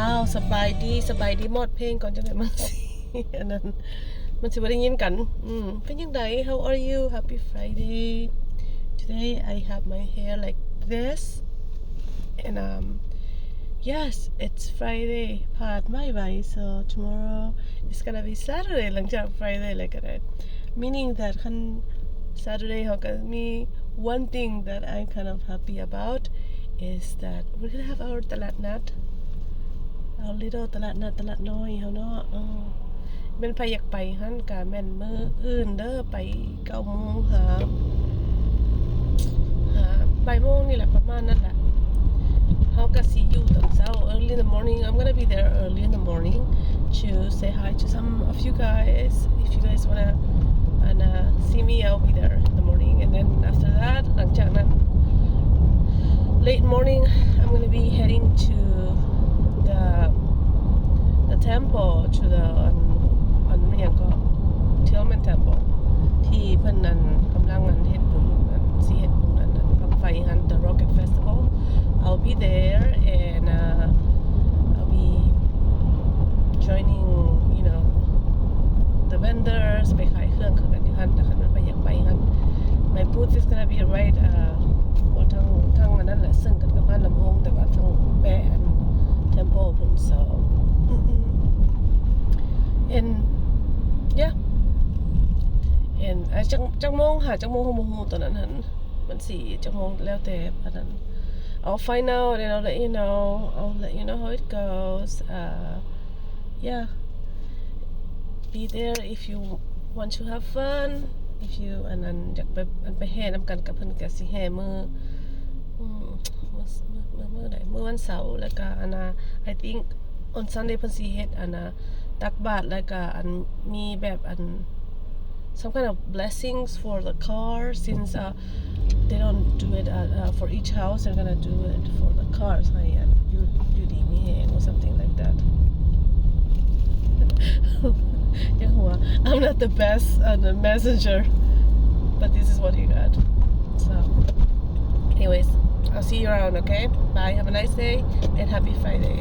อ้าวสบายดีหมดเพลงก่อนจังได๋มันสิอันนั้นมันสิบ่ได้ยินกันเป็นจังได๋ How are you Happy Friday Today I have my hair like this and yes it's Friday ผ่านไม่ไหว so tomorrow it's gonna be Saturday หลังจาก Friday เลยก็ได้ meaning that Saturday เฮาก็มี one thing that I'm kind of happy about is that we're gonna have our ตลาดนัดour little ตลาดนัดตลาดน้อยเฮาเนาะแม่นไผอยากไปหั่นก็แม่นมื้ออื่นเด้อไป 9:00 นหาบ่ายโมงนี่แหละประมาณนั้นแหละเฮาก็สิอยู่ตอนเช้า early in the morning I'm going to be there early in the morning to say hi to some of you guys if you guys want to see me I'll be there in the morning and then after that หลังจากนั้นlate morning I'm going to be heading to the temple to the Tillman temple ที่เพิ่นนั้นกำลังเฮ็ดบุญสิเฮ็ดบุญนั้นบั้งไฟหัน the rocket festival I'll be there and I'll be joining you know the vendors ไปขายเครื่องคือกันอยู่หั่นถ้าคันมันไปอยากไปหั่น my booth is going to be right ทางอันนั้นแหละซึ่งกันกับบ้านลำโพงแต่ว่าทางแปะอัน temple เพิ่นso and yeah and จังโมงจังโมงบ่ฮู้ตอนนั้นหั่นมันสิจังโมงแล้วแต่อันนั้น I'll find out and I'll let you know how it goes yeah be there if you want to have fun if you อันนั้นอยากไปแห่นํกันกับเพิ่นก็สิแห่มื้อใดมื้อวันเสาร์แล้วก็อันน่ะ I think on Sunday เพิ่นสิเฮ็ดอันน่ะตักบาตรแล้วก็อันมีแบบอันsome kind of blessings for the car since they don't do it for each house they're gonna do it for the cars youดีมีแฮง or something like that ยังหัว I'm not the best messenger but this is what you got so anyways I'll see you around okay bye have a nice day and happy Friday